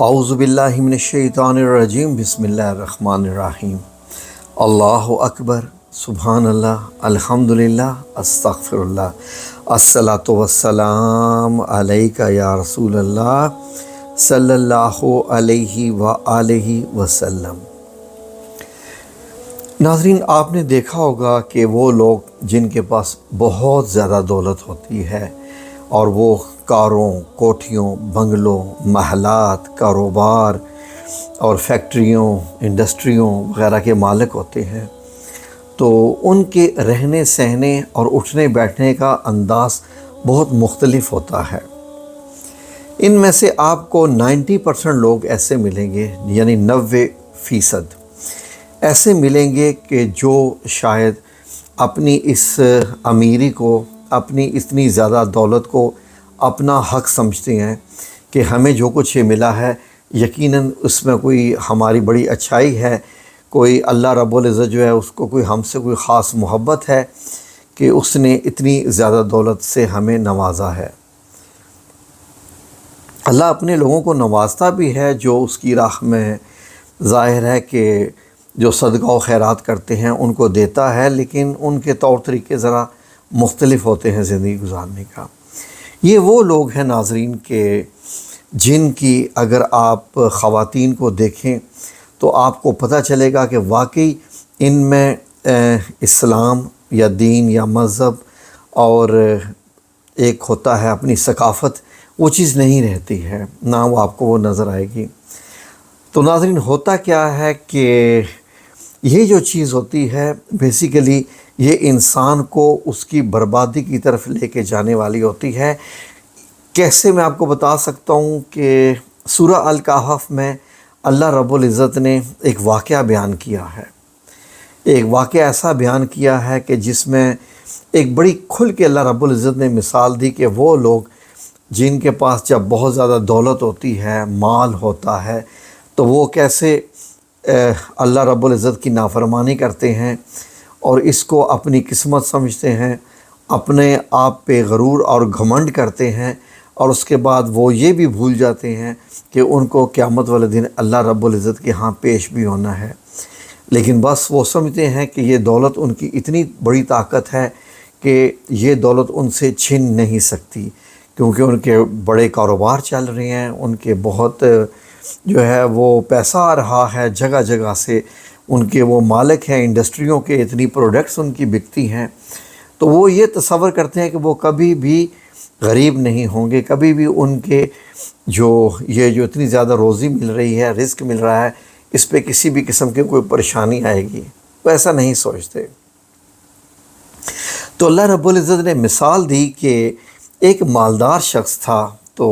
اعوذ باللہ من الشیطان الرجیم بسم اللہ الرحمن الرحیم اللہ اکبر سبحان اللہ الحمدللہ استغفر اللہ الصلاۃ والسلام علیک یا رسول اللہ صلی اللہ علیہ وآلہ وسلم۔ ناظرین، آپ نے دیکھا ہوگا کہ وہ لوگ جن کے پاس بہت زیادہ دولت ہوتی ہے اور وہ کاروں، کوٹھیوں، بنگلوں، محلات، کاروبار اور فیکٹریوں، انڈسٹریوں وغیرہ کے مالک ہوتے ہیں، تو ان کے رہنے سہنے اور اٹھنے بیٹھنے کا انداز بہت مختلف ہوتا ہے۔ ان میں سے آپ کو 90% لوگ ایسے ملیں گے، یعنی 90% ایسے ملیں گے کہ جو شاید اپنی اس امیری کو، اپنی اتنی زیادہ دولت کو اپنا حق سمجھتے ہیں کہ ہمیں جو کچھ یہ ملا ہے یقیناً اس میں کوئی ہماری بڑی اچھائی ہے، کوئی اللہ رب العزت جو ہے اس کو کوئی ہم سے کوئی خاص محبت ہے کہ اس نے اتنی زیادہ دولت سے ہمیں نوازا ہے۔ اللہ اپنے لوگوں کو نوازتا بھی ہے جو اس کی راہ میں، ظاہر ہے کہ جو صدقہ و خیرات کرتے ہیں ان کو دیتا ہے، لیکن ان کے طور طریقے ذرا مختلف ہوتے ہیں زندگی گزارنے کا۔ یہ وہ لوگ ہیں ناظرین کہ جن کی اگر آپ خواتین کو دیکھیں تو آپ کو پتہ چلے گا کہ واقعی ان میں اسلام یا دین یا مذہب اور ایک ہوتا ہے اپنی ثقافت، وہ چیز نہیں رہتی ہے، نہ وہ آپ کو وہ نظر آئے گی۔ تو ناظرین، ہوتا کیا ہے کہ یہ جو چیز ہوتی ہے بیسیکلی یہ انسان کو اس کی بربادی کی طرف لے کے جانے والی ہوتی ہے۔ کیسے میں آپ کو بتا سکتا ہوں کہ سورہ الکہف میں اللہ رب العزت نے ایک واقعہ بیان کیا ہے، ایک واقعہ ایسا بیان کیا ہے کہ جس میں ایک بڑی کھل کے اللہ رب العزت نے مثال دی کہ وہ لوگ جن کے پاس جب بہت زیادہ دولت ہوتی ہے، مال ہوتا ہے، تو وہ کیسے اللہ رب العزت کی نافرمانی کرتے ہیں اور اس کو اپنی قسمت سمجھتے ہیں، اپنے آپ پہ غرور اور گھمنڈ کرتے ہیں، اور اس کے بعد وہ یہ بھی بھول جاتے ہیں کہ ان کو قیامت والے دن اللہ رب العزت کے ہاں پیش بھی ہونا ہے۔ لیکن بس وہ سمجھتے ہیں کہ یہ دولت ان کی اتنی بڑی طاقت ہے کہ یہ دولت ان سے چھن نہیں سکتی، کیونکہ ان کے بڑے کاروبار چل رہے ہیں، ان کے بہت جو ہے وہ پیسہ آ رہا ہے جگہ جگہ سے، ان کے وہ مالک ہیں انڈسٹریوں کے، اتنی پروڈکٹس ان کی بکتی ہیں، تو وہ یہ تصور کرتے ہیں کہ وہ کبھی بھی غریب نہیں ہوں گے، کبھی بھی ان کے جو اتنی زیادہ روزی مل رہی ہے، رزق مل رہا ہے، اس پہ کسی بھی قسم کی کوئی پریشانی آئے گی، وہ ایسا نہیں سوچتے۔ تو اللہ رب العزت نے مثال دی کہ ایک مالدار شخص تھا، تو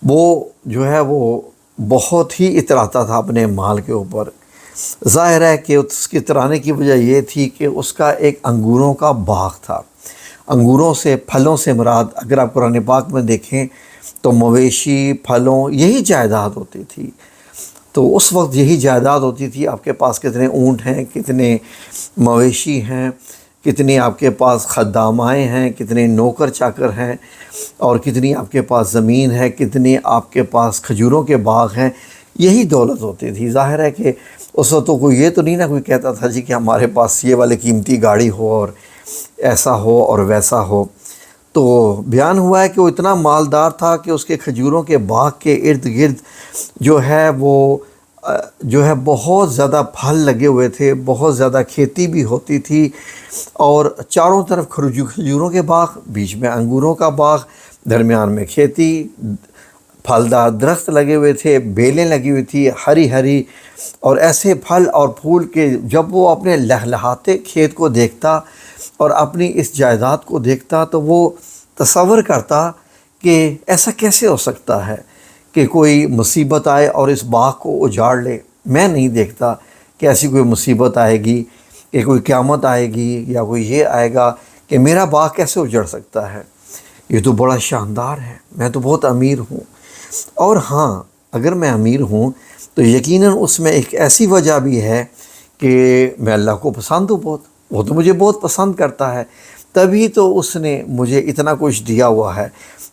وہ جو ہے وہ بہت ہی اتراتا تھا اپنے مال کے اوپر۔ ظاہر ہے کہ اس کے اترانے کی وجہ یہ تھی کہ اس کا ایک انگوروں کا باغ تھا۔ انگوروں سے، پھلوں سے مراد اگر آپ قرآن پاک میں دیکھیں تو مویشی، پھلوں، یہی جائیداد ہوتی تھی۔ تو اس وقت یہی جائیداد ہوتی تھی، آپ کے پاس کتنے اونٹ ہیں، کتنے مویشی ہیں، کتنی آپ کے پاس خدامائیں ہیں، کتنے نوکر چاکر ہیں، اور کتنی آپ کے پاس زمین ہے، کتنے آپ کے پاس کھجوروں کے باغ ہیں، یہی دولت ہوتی تھی۔ ظاہر ہے کہ اس وقت تو کوئی یہ تو نہیں کوئی کہتا تھا جی کہ ہمارے پاس یہ والے قیمتی گاڑی ہو اور ایسا ہو اور ویسا ہو۔ تو بیان ہوا ہے کہ وہ اتنا مالدار تھا کہ اس کے کھجوروں کے باغ کے ارد گرد جو ہے وہ بہت زیادہ پھل لگے ہوئے تھے، بہت زیادہ کھیتی بھی ہوتی تھی، اور چاروں طرف کھجوروں کے باغ، بیچ میں انگوروں کا باغ، درمیان میں کھیتی، پھلدار درخت لگے ہوئے تھے، بیلیں لگی ہوئی تھی ہری ہری، اور ایسے پھل اور پھول کے جب وہ اپنے لہلہاتے کھیت کو دیکھتا اور اپنی اس جائیداد کو دیکھتا تو وہ تصور کرتا کہ ایسا کیسے ہو سکتا ہے کہ کوئی مصیبت آئے اور اس باغ کو اجاڑ لے۔ میں نہیں دیکھتا کہ ایسی کوئی مصیبت آئے گی، کہ کوئی قیامت آئے گی، یا کوئی یہ آئے گا کہ میرا باغ کیسے اجڑ سکتا ہے۔ یہ تو بڑا شاندار ہے، میں تو بہت امیر ہوں۔ اور ہاں، اگر میں امیر ہوں تو یقیناً اس میں ایک ایسی وجہ بھی ہے کہ میں اللہ کو پسند ہوں بہت، وہ تو مجھے بہت پسند کرتا ہے، تبھی تو اس نے مجھے اتنا کچھ دیا ہوا ہے۔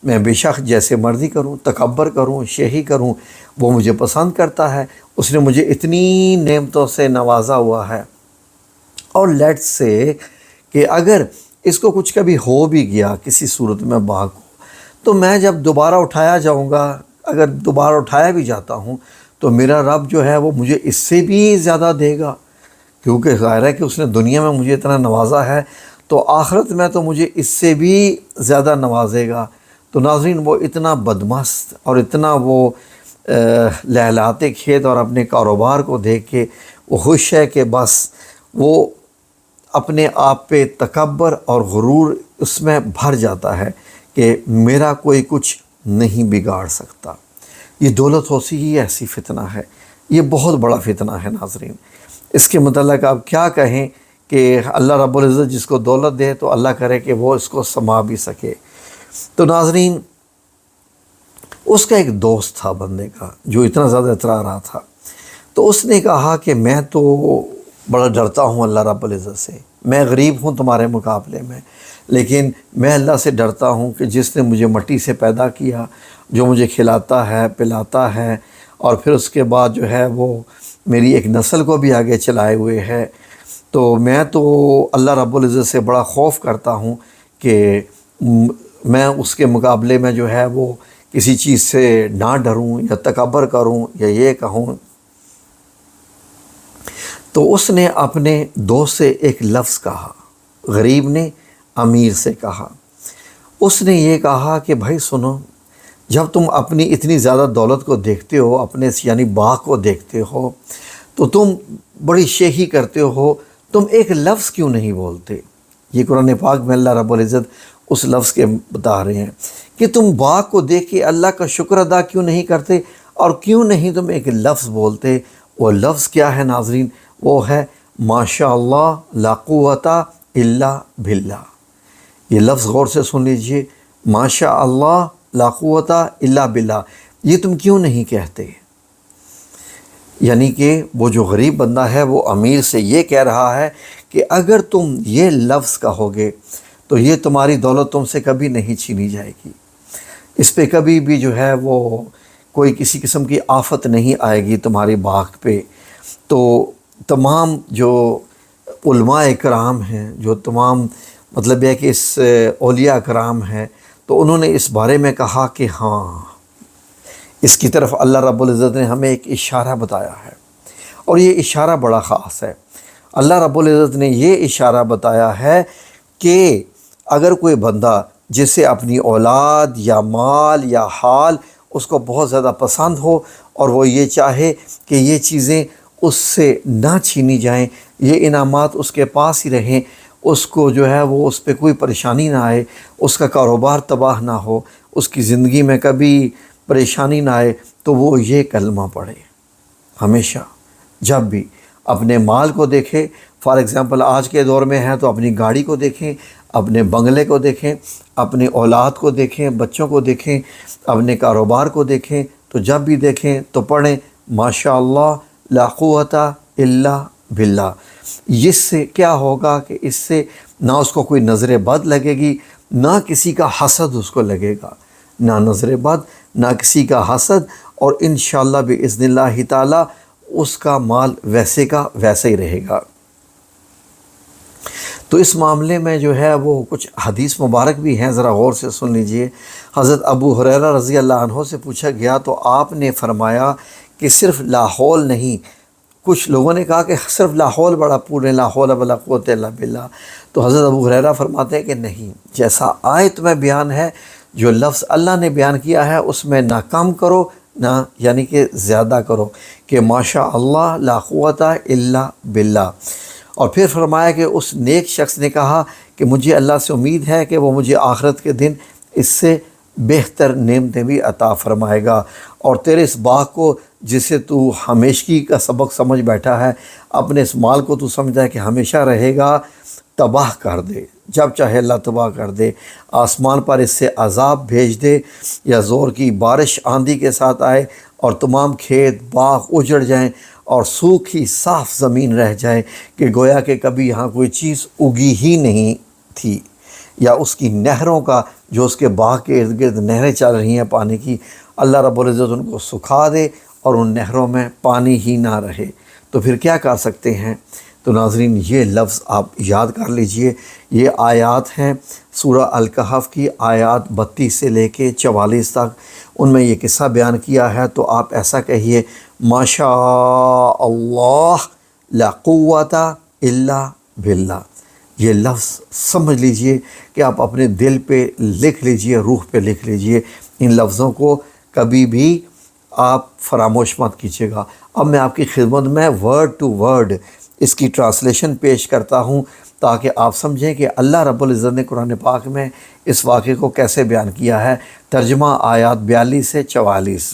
میں بے شک جیسے مرضی کروں، تکبر کروں، شیخی کروں، وہ مجھے پسند کرتا ہے۔ اس نے مجھے اتنی نعمتوں سے نوازا ہوا ہے۔ اور لیٹ سے کہ اگر اس کو کچھ کبھی ہو بھی گیا کسی صورت میں باغ کو، تو میں جب دوبارہ اٹھایا جاؤں گا، اگر دوبارہ اٹھایا بھی جاتا ہوں تو میرا رب جو ہے وہ مجھے اس سے بھی زیادہ دے گا، کیونکہ ظاہر ہے کہ اس نے دنیا میں مجھے اتنا نوازا ہے تو آخرت میں تو مجھے اس سے بھی زیادہ نوازے گا۔ تو ناظرین، وہ اتنا بدمست اور اتنا وہ لہلاتے کھیت اور اپنے کاروبار کو دیکھ کے وہ خوش ہے کہ بس وہ اپنے آپ پہ تکبر اور غرور اس میں بھر جاتا ہے کہ میرا کوئی کچھ نہیں بگاڑ سکتا۔ یہ دولت ہوسی ہی ایسی فتنہ ہے، یہ بہت بڑا فتنہ ہے ناظرین۔ اس کے متعلق آپ کیا کہیں کہ اللہ رب العزت جس کو دولت دے تو اللہ کرے کہ وہ اس کو سما بھی سکے۔ تو ناظرین، اس کا ایک دوست تھا بندے کا جو اتنا زیادہ اترا رہا تھا، تو اس نے کہا کہ میں تو بڑا ڈرتا ہوں اللہ رب العزت سے، میں غریب ہوں تمہارے مقابلے میں، لیکن میں اللہ سے ڈرتا ہوں کہ جس نے مجھے مٹی سے پیدا کیا، جو مجھے کھلاتا ہے پلاتا ہے، اور پھر اس کے بعد جو ہے وہ میری ایک نسل کو بھی آگے چلائے ہوئے ہے، تو میں تو اللہ رب العزت سے بڑا خوف کرتا ہوں کہ میں اس کے مقابلے میں جو ہے وہ کسی چیز سے نہ ڈروں یا تکبر کروں یا یہ کہوں۔ تو اس نے اپنے دوست سے ایک لفظ کہا، غریب نے امیر سے کہا۔ اس نے یہ کہا کہ بھائی سنو، جب تم اپنی اتنی زیادہ دولت کو دیکھتے ہو، اپنے یعنی باغ کو دیکھتے ہو، تو تم بڑی شیخی کرتے ہو، تم ایک لفظ کیوں نہیں بولتے؟ یہ قرآن پاک میں اللہ رب العزت اس لفظ کے بتا رہے ہیں کہ تم باغ کو دیکھ کے اللہ کا شکر ادا کیوں نہیں کرتے، اور کیوں نہیں تم ایک لفظ بولتے۔ وہ لفظ کیا ہے ناظرین؟ وہ ہے ماشاء اللہ لا قوت الا باللہ۔ یہ لفظ غور سے سن لیجئے، ماشاء اللہ لا قوت الا باللہ۔ یہ تم کیوں نہیں کہتے؟ یعنی کہ وہ جو غریب بندہ ہے وہ امیر سے یہ کہہ رہا ہے کہ اگر تم یہ لفظ کہو گے تو یہ تمہاری دولت تم سے کبھی نہیں چھینی جائے گی، اس پہ کبھی بھی جو ہے وہ کوئی کسی قسم کی آفت نہیں آئے گی تمہاری باغ پہ۔ تو تمام جو علماء کرام ہیں، جو تمام مطلب ہے کہ اس اولیاء کرام ہیں، تو انہوں نے اس بارے میں کہا کہ ہاں، اس کی طرف اللہ رب العزت نے ہمیں ایک اشارہ بتایا ہے، اور یہ اشارہ بڑا خاص ہے۔ اللہ رب العزت نے یہ اشارہ بتایا ہے کہ اگر کوئی بندہ جسے اپنی اولاد یا مال یا حال اس کو بہت زیادہ پسند ہو، اور وہ یہ چاہے کہ یہ چیزیں اس سے نہ چھینی جائیں، یہ انعامات اس کے پاس ہی رہیں، اس کو جو ہے وہ اس پہ کوئی پریشانی نہ آئے، اس کا کاروبار تباہ نہ ہو، اس کی زندگی میں کبھی پریشانی نہ آئے، تو وہ یہ کلمہ پڑھے ہمیشہ جب بھی اپنے مال کو دیکھے۔ فار ایگزامپل آج کے دور میں ہیں تو اپنی گاڑی کو دیکھیں، اپنے بنگلے کو دیکھیں، اپنی اولاد کو دیکھیں، بچوں کو دیکھیں، اپنے کاروبار کو دیکھیں، تو جب بھی دیکھیں تو پڑھیں ماشاء اللہ لا قوت الا باللہ۔ اس سے کیا ہوگا کہ اس سے نہ اس کو کوئی نظر بد لگے گی، نہ کسی کا حسد اس کو لگے گا، نہ نظر بد، نہ کسی کا حسد، اور انشاءاللہ باذن اللہ تعالی اس کا مال ویسے کا ویسے ہی رہے گا۔ تو اس معاملے میں جو ہے وہ کچھ حدیث مبارک بھی ہیں، ذرا غور سے سن لیجئے۔ حضرت ابو ہریرہ رضی اللہ عنہ سے پوچھا گیا تو آپ نے فرمایا کہ صرف لاحول نہیں، کچھ لوگوں نے کہا کہ صرف لاحول بڑا پورے لا حول ولا قوت الا باللہ، تو حضرت ابو ہریرہ فرماتے ہیں کہ نہیں، جیسا آیت میں بیان ہے، جو لفظ اللہ نے بیان کیا ہے اس میں نہ کم کرو نہ یعنی کہ زیادہ کرو، کہ ماشاء اللہ لا قوت الا باللہ۔ اور پھر فرمایا کہ اس نیک شخص نے کہا کہ مجھے اللہ سے امید ہے کہ وہ مجھے آخرت کے دن اس سے بہتر نعمتیں بھی عطا فرمائے گا، اور تیرے اس باغ کو جسے تو ہمیشگی کا سبق سمجھ بیٹھا ہے، اپنے اس مال کو تو سمجھتا ہے کہ ہمیشہ رہے گا، تباہ کر دے، جب چاہے اللہ تباہ کر دے، آسمان پر اس سے عذاب بھیج دے، یا زور کی بارش آندھی کے ساتھ آئے اور تمام کھیت باغ اجڑ جائیں اور سوکھی صاف زمین رہ جائے کہ گویا کہ کبھی یہاں کوئی چیز اگی ہی نہیں تھی۔ یا اس کی نہروں کا، جو اس کے باغ کے ارد گرد نہریں چل رہی ہیں پانی کی، اللہ رب العزت ان کو سکھا دے اور ان نہروں میں پانی ہی نہ رہے، تو پھر کیا کر سکتے ہیں؟ تو ناظرین یہ لفظ آپ یاد کر لیجئے، یہ آیات ہیں سورہ الکہف کی، آیات 32 سے لے کے 44 تک، ان میں یہ قصہ بیان کیا ہے۔ تو آپ ایسا کہیے ماشاء اللہ لا قوت الا باللہ، یہ لفظ سمجھ لیجئے کہ آپ اپنے دل پہ لکھ لیجئے، روح پہ لکھ لیجئے، ان لفظوں کو کبھی بھی آپ فراموش مت کیجیے گا۔ اب میں آپ کی خدمت میں ورڈ ٹو ورڈ اس کی ٹرانسلیشن پیش کرتا ہوں تاکہ آپ سمجھیں کہ اللہ رب العزت نے قرآن پاک میں اس واقعے کو کیسے بیان کیا ہے۔ ترجمہ آیات 42 سے 44۔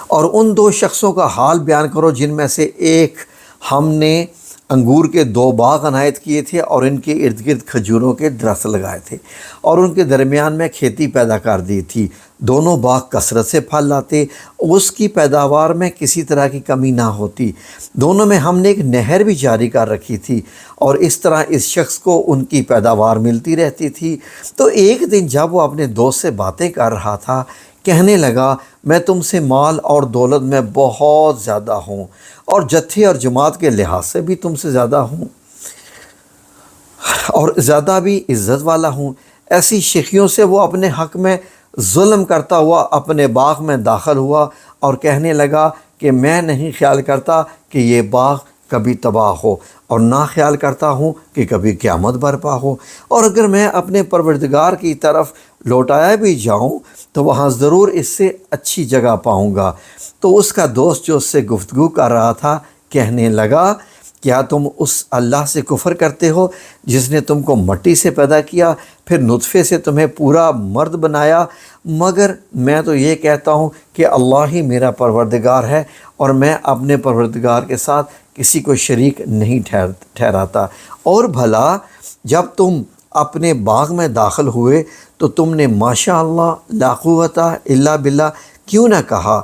اور ان دو شخصوں کا حال بیان کرو جن میں سے ایک ہم نے انگور کے 2 باغ عنایت کیے تھے اور ان کے ارد گرد کھجوروں کے درخت لگائے تھے اور ان کے درمیان میں کھیتی پیدا کر دی تھی۔ دونوں باغ کثرت سے پھل لاتے، اس کی پیداوار میں کسی طرح کی کمی نہ ہوتی۔ دونوں میں ہم نے ایک نہر بھی جاری کر رکھی تھی اور اس طرح اس شخص کو ان کی پیداوار ملتی رہتی تھی۔ تو ایک دن جب وہ اپنے دوست سے باتیں کر رہا تھا، کہنے لگا میں تم سے مال اور دولت میں بہت زیادہ ہوں اور جتھے اور جماعت کے لحاظ سے بھی تم سے زیادہ ہوں اور زیادہ بھی عزت والا ہوں۔ ایسی شیخیوں سے وہ اپنے حق میں ظلم کرتا ہوا اپنے باغ میں داخل ہوا اور کہنے لگا کہ میں نہیں خیال کرتا کہ یہ باغ کبھی تباہ ہو اور نہ خیال کرتا ہوں کہ کبھی قیامت برپا ہو، اور اگر میں اپنے پروردگار کی طرف لوٹایا بھی جاؤں تو وہاں ضرور اس سے اچھی جگہ پاؤں گا۔ تو اس کا دوست جو اس سے گفتگو کر رہا تھا کہنے لگا کیا تم اس اللہ سے کفر کرتے ہو جس نے تم کو مٹی سے پیدا کیا، پھر نطفے سے تمہیں پورا مرد بنایا؟ مگر میں تو یہ کہتا ہوں کہ اللہ ہی میرا پروردگار ہے اور میں اپنے پروردگار کے ساتھ کسی کو شریک نہیں ٹھہراتا۔ اور بھلا جب تم اپنے باغ میں داخل ہوئے تو تم نے ماشاء اللہ لا قوت الا باللہ کیوں نہ کہا؟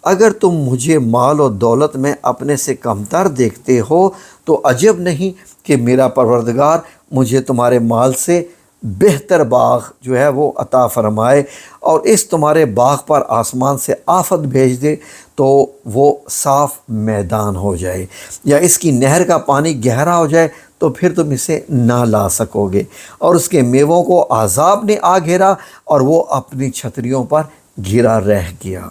اگر تم مجھے مال و دولت میں اپنے سے کمتر دیکھتے ہو تو عجب نہیں کہ میرا پروردگار مجھے تمہارے مال سے بہتر باغ جو ہے وہ عطا فرمائے اور اس تمہارے باغ پر آسمان سے آفت بھیج دے تو وہ صاف میدان ہو جائے، یا اس کی نہر کا پانی گہرا ہو جائے تو پھر تم اسے نہ لا سکو گے، اور اس کے میووں کو عذاب نے آ گھیرا اور وہ اپنی چھتریوں پر گھرا رہ گیا۔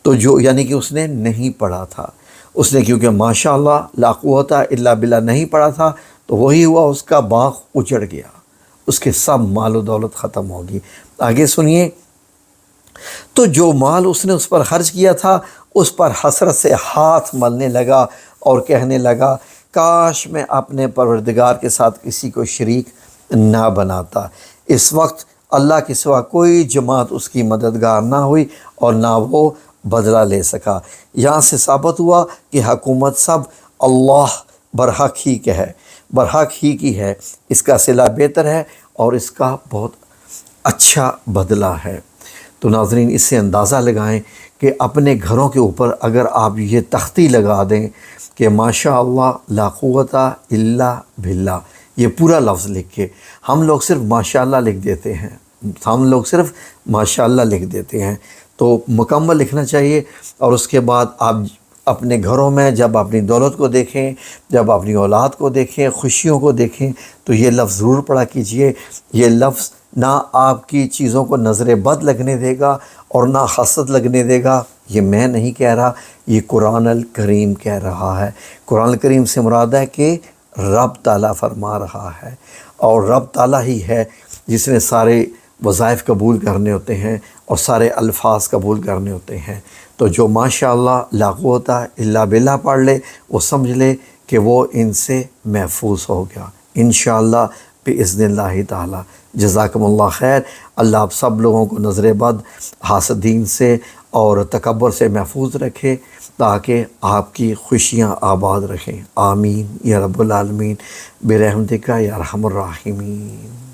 تو جو یعنی کہ اس نے نہیں پڑھا تھا، اس نے کیونکہ ماشاء اللہ لا قوت الا باللہ نہیں پڑھا تھا تو وہی ہوا، اس کا باغ اجڑ گیا، اس کے سب مال و دولت ختم ہوگی۔ آگے سنیے، تو جو مال اس نے اس پر خرچ کیا تھا اس پر حسرت سے ہاتھ ملنے لگا اور کہنے لگا کاش میں اپنے پروردگار کے ساتھ کسی کو شریک نہ بناتا۔ اس وقت اللہ کے سوا کوئی جماعت اس کی مددگار نہ ہوئی اور نہ وہ بدلہ لے سکا۔ یہاں سے ثابت ہوا کہ حکومت سب اللہ برحق ہی کے ہے، برحق ہی کی ہے، اس کا صلہ بہتر ہے اور اس کا بہت اچھا بدلہ ہے۔ تو ناظرین اس سے اندازہ لگائیں کہ اپنے گھروں کے اوپر اگر آپ یہ تختی لگا دیں کہ ماشاء اللہ لا قوت الا باللہ، یہ پورا لفظ لکھ کے، ہم لوگ صرف ماشاء اللہ لکھ دیتے ہیں، تو مکمل لکھنا چاہیے۔ اور اس کے بعد آپ اپنے گھروں میں جب اپنی دولت کو دیکھیں، جب اپنی اولاد کو دیکھیں، خوشیوں کو دیکھیں تو یہ لفظ ضرور پڑھا کیجئے۔ یہ لفظ نہ آپ کی چیزوں کو نظر بد لگنے دے گا اور نہ حسد لگنے دے گا۔ یہ میں نہیں کہہ رہا، یہ قرآن الکریم کہہ رہا ہے۔ قرآن الکریم سے مراد ہے کہ رب تعالیٰ فرما رہا ہے، اور رب تعالیٰ ہی ہے جس نے سارے وظائف قبول کرنے ہوتے ہیں اور سارے الفاظ قبول کرنے ہوتے ہیں۔ تو جو ماشاء اللہ لا قوت الا باللہ پڑھ لے وہ سمجھ لے کہ وہ ان سے محفوظ ہو گیا انشاءاللہ باذن اللہ تعالی۔ جزاکم اللہ خیر۔ اللہ آپ سب لوگوں کو نظر بد، حاسدین سے اور تکبر سے محفوظ رکھے تاکہ آپ کی خوشیاں آباد رکھیں۔ آمین یا رب العالمین برحمتک یا ارحم الراحمین۔